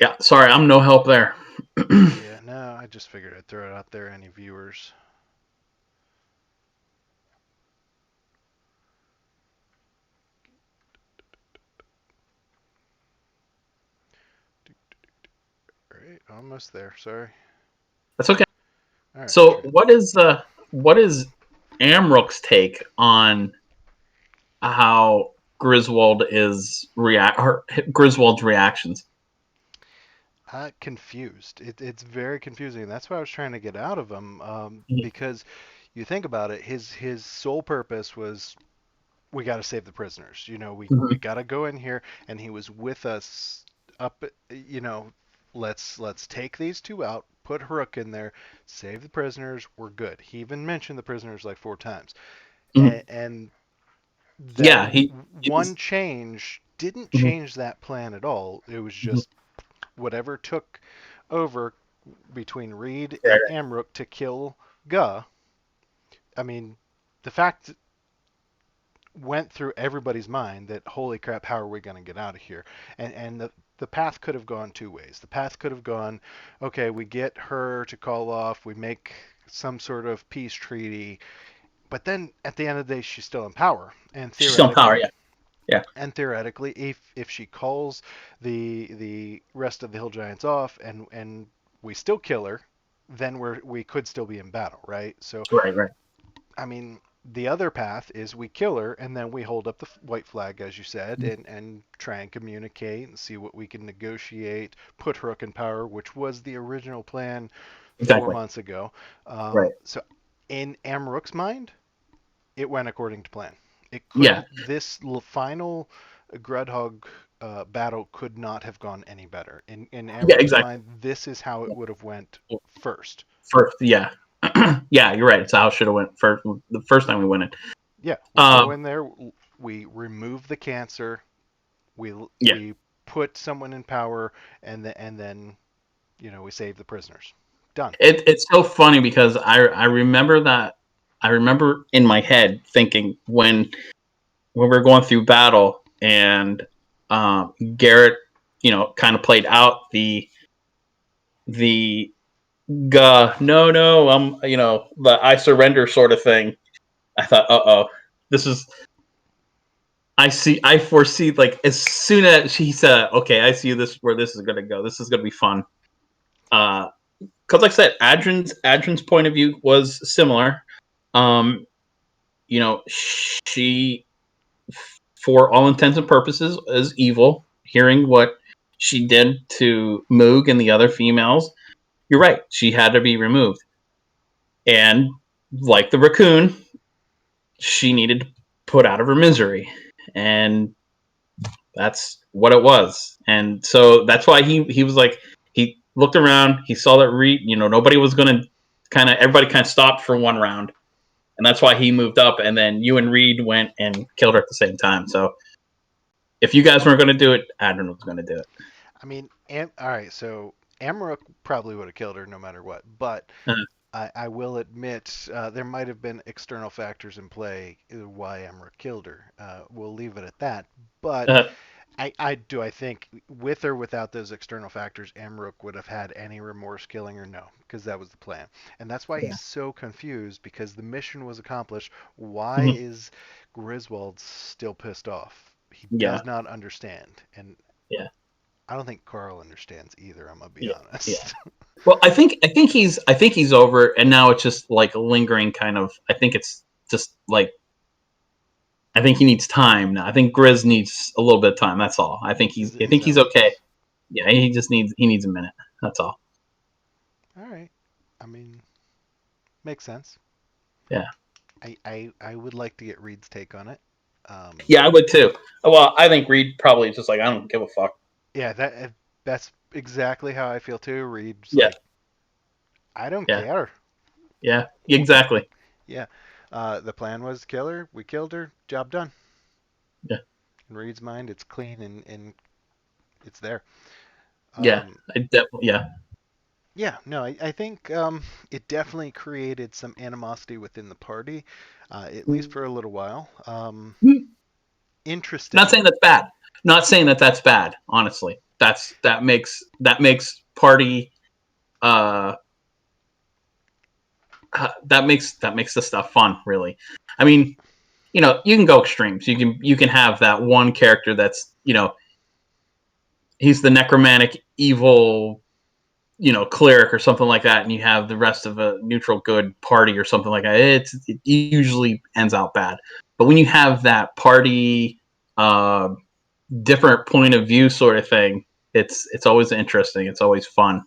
Yeah, sorry, I'm no help there. Yeah, no, I just figured I'd throw it out there. Any viewers? Right, almost there. Sorry. That's okay. All right, so, what is Amroc's take on how Griswold is Griswold's reactions? Confused. It's very confusing, and that's why I was trying to get out of him. Because you think about it, his sole purpose was, we got to save the prisoners. You know, we got to go in here, and he was with us up. You know, let's take these 2 out, put Haruk in there, save the prisoners. We're good. He even mentioned the prisoners like 4 times, and that one change didn't change that plan at all. It was just whatever took over between Reed and Amruk to kill Guh. I mean, the fact went through everybody's mind that, holy crap, how are we going to get out of here? And the path could have gone 2 ways. The path could have gone, okay, we get her to call off, we make some sort of peace treaty, but then at the end of the day, she's still in power. And she's still in power, yeah. And theoretically, if she calls the rest of the Hill Giants off and we still kill her, then we could still be in battle, right? So right. I mean, the other path is we kill her and then we hold up the white flag, as you said, and try and communicate and see what we can negotiate, put Haruk in power, which was the original plan 4 months ago. So in Amruk's mind, it went according to plan. It couldn't. This final Grudhog battle could not have gone any better. In Amruk's mind, this is how it would have went first. Yeah, you're right. It's how it should have went first. The first time we went in. Yeah, we go in there. We remove the cancer. We put someone in power, and then we save the prisoners. Done. It's so funny because I remember that. I remember in my head thinking when we were going through battle and Garrett, kind of played out the no, I'm the I surrender sort of thing. I thought, this is I foresee, like, as soon as she said, "Okay, I see where this is gonna go. This is gonna be fun." Because, like I said, Adrian's point of view was similar. She, for all intents and purposes, is evil. Hearing what she did to Moog and the other females, you're right. She had to be removed. And like the raccoon, she needed to put out of her misery. And that's what it was. And so that's why he was like, he looked around, he saw that Reed, nobody was going to everybody kind of stopped for one round. And that's why he moved up. And then you and Reed went and killed her at the same time. So if you guys weren't going to do it, Adrian was going to do it. I mean, all right, so Amarok probably would have killed her no matter what, but I will admit there might have been external factors in play why Amarok killed her. We'll leave it at that. But I think with or without those external factors, Amarok would have had any remorse killing her? No, because that was the plan. And that's why he's so confused, because the mission was accomplished. Why is Griswold still pissed off? He does not understand. And I don't think Carl understands either, I'm gonna be honest. Yeah. Well, I think he's over it, and now it's just like a lingering kind of. I think it's just like. I think he needs time now. I think Grizz needs a little bit of time. That's all. I think he's okay. Yeah, he needs a minute. That's all. All right. I mean, makes sense. Yeah. I would like to get Reed's take on it. Yeah, I would too. Well, I think Reed probably is just like, I don't give a fuck. Yeah, that's exactly how I feel too. Reed's like, I don't care. Yeah, exactly. Yeah. The plan was kill her. We killed her. Job done. Yeah. In Reed's mind, it's clean and it's there. Yeah, yeah. Yeah, no, I think it definitely created some animosity within the party, at least for a little while. Interesting. Not saying that's bad. Not saying that that's bad. Honestly, that makes party. That makes the stuff fun. Really, I mean, you can go extremes. You can have that one character that's he's the necromantic evil cleric or something like that, and you have the rest of a neutral good party or something like that. It usually ends out bad. But when you have that party different point of view sort of thing, it's always interesting. It's always fun.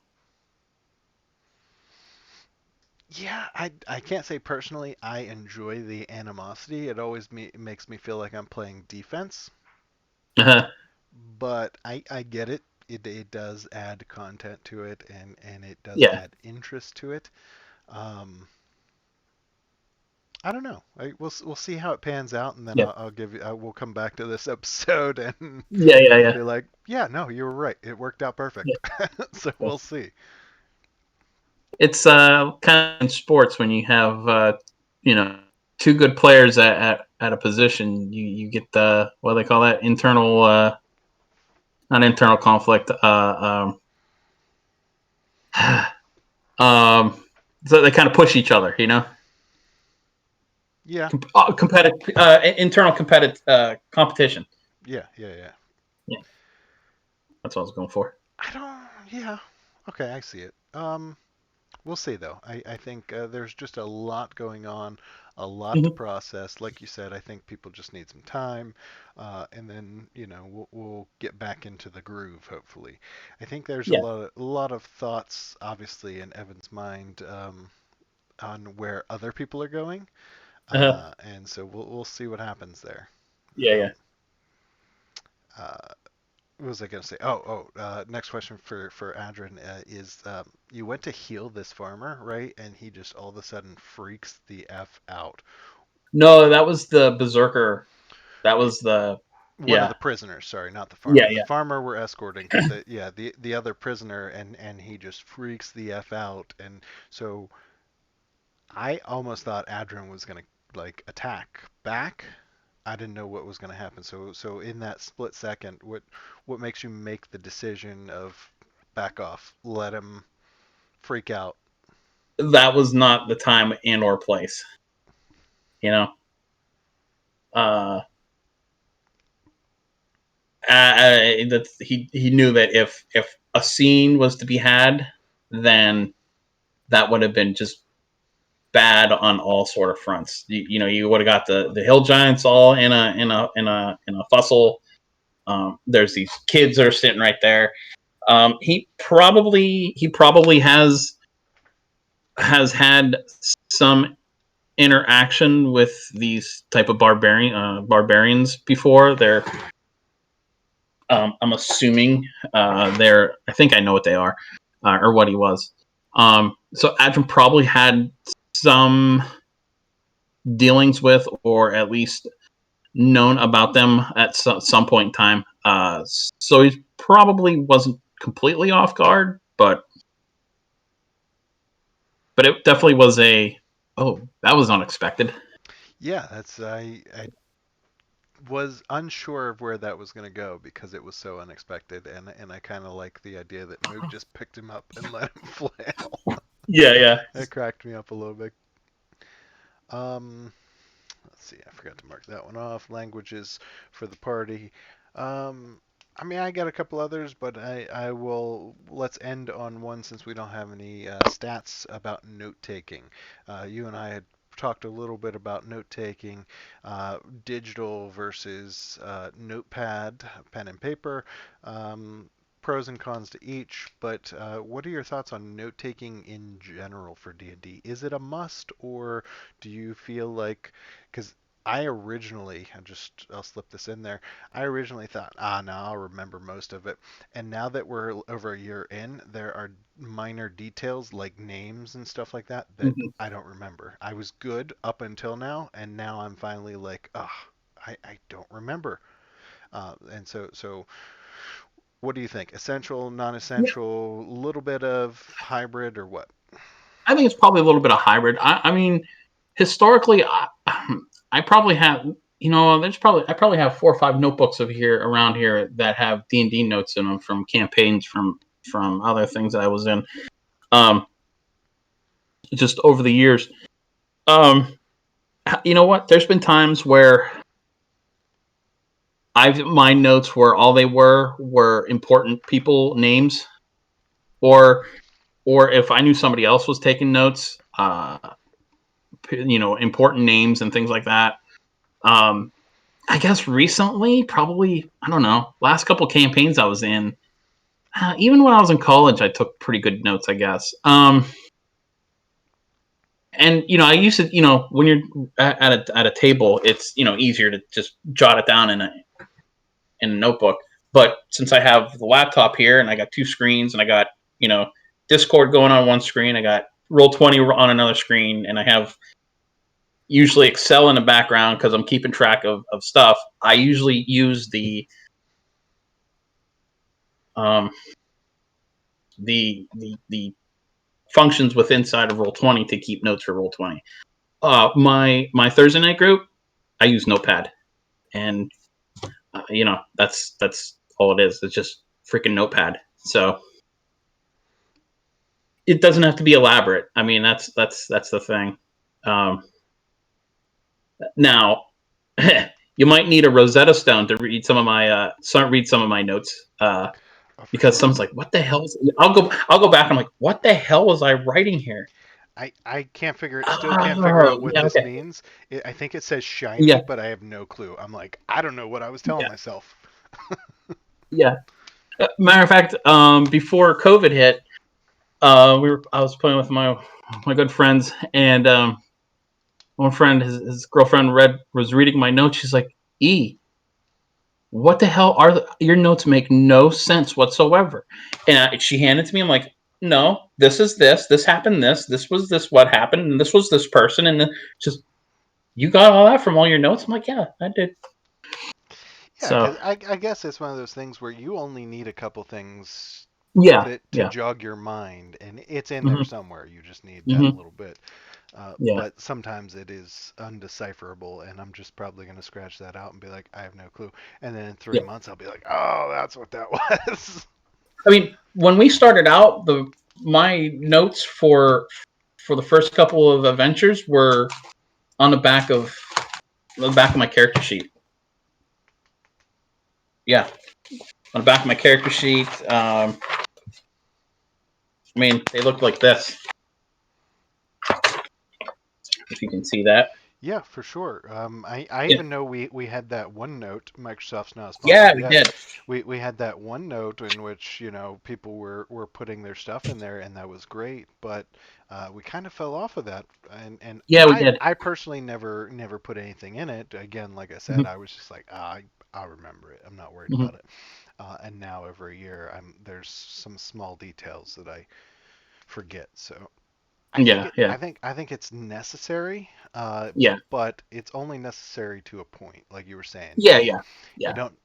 Yeah, I can't say personally I enjoy the animosity. It always makes me feel like I'm playing defense. But I get it. It does add content to it, and it does add interest to it. I don't know. We'll see how it pans out, and then I'll give you. We'll come back to this episode and be like, yeah, no, you were right. It worked out perfect. So we'll see. It's kind of in sports when you have two good players at a position, you get the what do they call that, internal not internal conflict. So they kind of push each other, Yeah. Competitive, internal competitive competition. Yeah. That's what I was going for. Yeah. Okay, I see it. We'll see though. I think there's just a lot going on, a lot to process. Like you said, I think people just need some time, and then we'll get back into the groove. Hopefully, I think there's a lot of thoughts, obviously, in Evan's mind on where other people are going, and so we'll see what happens there. Yeah. What was I going to say? Next question for Adrian is you went to heal this farmer, right? And he just all of a sudden freaks the F out. No, that was the berserker. That was the one of the prisoners. Sorry, not the farmer. Yeah. The farmer we're escorting, but the other prisoner, and he just freaks the F out. And so I almost thought Adrian was going to like attack back. I didn't know what was going to happen. So in that split second, what makes you make the decision of back off, let him freak out? That was not the time and or place. that he knew that if a scene was to be had, then that would have been just bad on all sort of fronts. You would have got the Hill Giants all in a fussle. There's these kids that are sitting right there. He probably has had some interaction with these type of barbarians before. They're I'm assuming they're. I think I know what they are, or what he was. So Adrian probably had some dealings with, or at least known about them at some point in time. So he probably wasn't completely off guard, but it definitely was that was unexpected. Yeah, I was unsure of where that was going to go because it was so unexpected, and I kind of like the idea that Moog just picked him up and let him flail. Yeah. That cracked me up a little bit. Let's see, I forgot to mark that one off. Languages for the party. I mean, I got a couple others, but I will. Let's end on one since we don't have any stats about note taking. You and I had talked a little bit about note taking, digital versus notepad, pen and paper. Pros and cons to each, but what are your thoughts on note taking in general for D&D? Is it a must, or do you feel like, because I'll slip this in there. I originally thought, no, I'll remember most of it. And now that we're over a year in, there are minor details like names and stuff like that Mm-hmm. I don't remember. I was good up until now, and now I'm finally like, I don't remember. And so what do you think? Essential, Yeah. non-essential, a little bit of hybrid, or what? I think it's probably a little bit of hybrid. I mean, historically, I probably have, I probably have 4 or 5 notebooks around here that have D&D notes in them from campaigns, from other things that I was in, just over the years. You know what? There's been times where my notes were all they were important people names, or if I knew somebody else was taking notes, important names and things like that. I guess recently, probably, I don't know, last couple campaigns I was in, even when I was in college, I took pretty good notes, I guess. And I used to, when you're at a table, it's easier to just jot it down in a notebook. But since I have the laptop here and I got 2 screens and I got Discord going on one screen, I got Roll20 on another screen, and I have usually Excel in the background because I'm keeping track of stuff. I usually use the functions within inside of Roll20 to keep notes for Roll20. My Thursday night group, I use Notepad, and that's all it is. It's just freaking Notepad. So it doesn't have to be elaborate. I mean, that's the thing. Now, you might need a Rosetta Stone to read some of my notes. Because Sure. someone's like, "What the hell?" I'll go back. I'm like, "What the hell was I writing here?" I still can't figure out what Yeah, this okay, means. I think it says shiny, yeah, but I have no clue. I'm like, I don't know what I was telling yeah, myself. yeah. Matter of fact, before COVID hit, I was playing with my good friends, and one friend, his girlfriend, was reading my notes. She's like, "E, what the hell your notes? Make no sense whatsoever." And she handed it to me. I'm like, "No, this is this happened, this was this what happened, and this was this person," and then just, "You got all that from all your notes?" I'm like, "Yeah, I did." Yeah, So because I guess it's one of those things where you only need a couple things yeah, to yeah, jog your mind, and it's in there hmm somewhere. You just need that hmm little bit. yeah, But sometimes it is undecipherable, and I'm just probably going to scratch that out and be like, I have no clue. And then in three yeah. months, I'll be like, oh, that's what that was. I mean, when we started out, my notes for the first couple of adventures were on the back of my character sheet. Yeah. on the back of my character sheet. I mean, they look like this. If you can see that. Yeah, for sure. I Yeah. even know we had that OneNote. Microsoft's not a sponsor Yeah, we yet. did. We had that OneNote in which people were putting their stuff in there, and that was great. But we kind of fell off of that, and Yeah, we I did. I personally never put anything in it. Again, like I said, Mm-hmm. I was just like, I'll remember it. I'm not worried Mm-hmm. about it. And now over a year, there's some small details that I forget. So I think Yeah, it. yeah, I think it's necessary, yeah, but it's only necessary to a point. Like you were saying, yeah, yeah, you yeah, don't.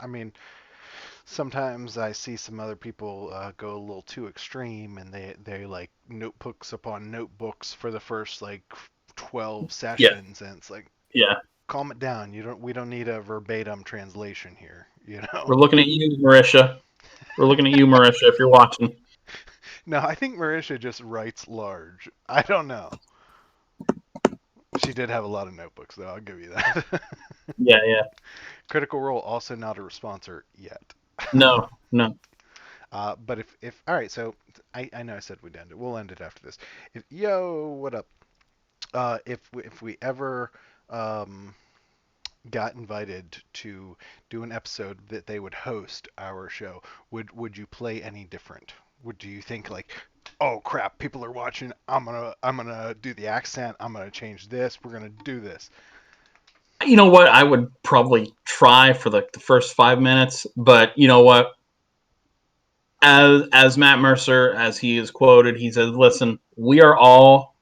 I mean, sometimes I see some other people go a little too extreme, and they like notebooks upon notebooks for the first like 12 yeah, sessions, and it's like, yeah. calm it down. We don't need a verbatim translation here. You know. We're looking at you, Marisha. We're looking at you, Marisha. If you're watching. No, I think Marisha just writes large. I don't know. She did have a lot of notebooks, though. I'll give you that. Yeah, yeah. Critical Role also not a sponsor yet. No, no. But if all right, so I know I said we'd end it. We'll end it after this. What up? If we ever um, got invited to do an episode that they would host our show, would you play any different? Would do you think like, oh crap, people are watching. I'm gonna do the accent. I'm gonna change this. We're gonna do this. You know what? I would probably try for the first 5 minutes, but you know what? As Matt Mercer, as he is quoted, he says, "Listen, we are all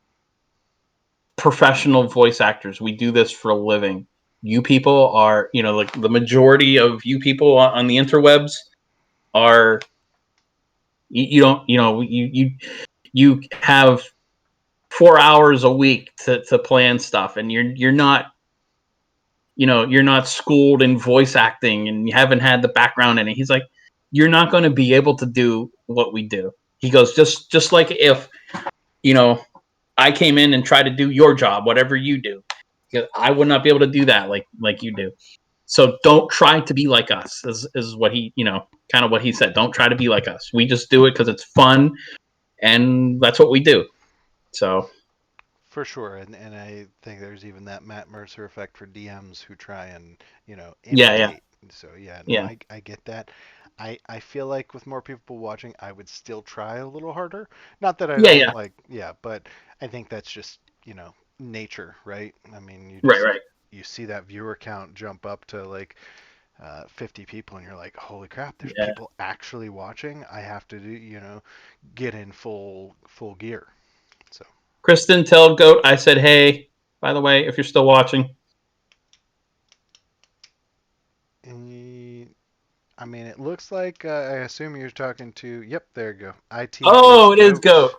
professional voice actors. We do this for a living. You people are, like the majority of you people on the interwebs are you don't, you have 4 hours a week to plan stuff, and you're not, you're not schooled in voice acting, and you haven't had the background in it." He's like, "You're not going to be able to do what we do." He goes, just like if you know I came in and tried to do your job, whatever you do, because I would not be able to do that like you do. So don't try to be like us. Is what he, kind of what he said. Don't try to be like us. We just do it because it's fun, and that's what we do. So For sure, and I think there's even that Matt Mercer effect for DMs who try and yeah, yeah, imitate. So yeah, no, yeah, I get that. I feel like with more people watching, I would still try a little harder. Not that I yeah, don't yeah. like, yeah, but I think that's just nature, right? I mean, Right, right. you see that viewer count jump up to like 50 people, and you're like, holy crap, there's Yeah. people actually watching. I have to do, get in full gear. So. Kristen, tell Goat I said hey. By the way, if you're still watching. I mean, it looks like I assume you're talking to. Yep, there you go. IT is Oh, it is goat.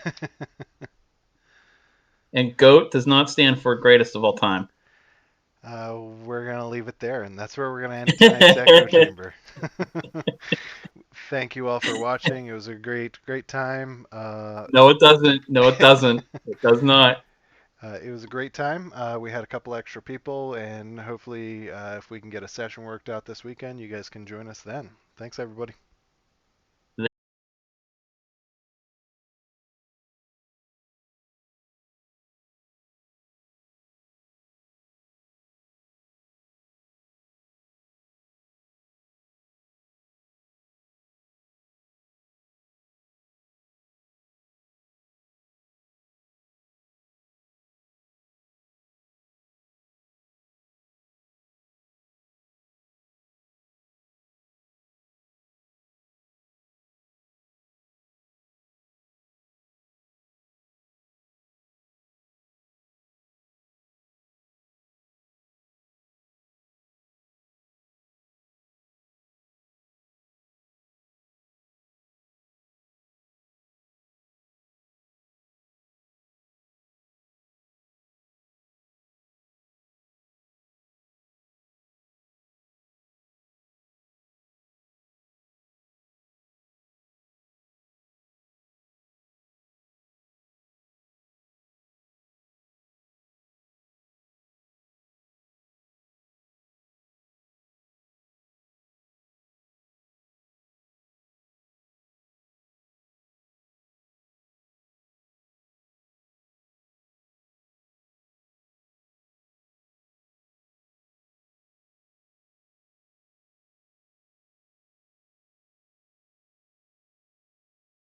Goat. And Goat does not stand for greatest of all time. We're gonna leave it there, and that's where we're gonna end tonight's echo chamber. Thank you all for watching. It was a great time. No, it doesn't. No, it doesn't. It does not. It was a great time. We had a couple extra people, and hopefully, if we can get a session worked out this weekend, you guys can join us then. Thanks, everybody.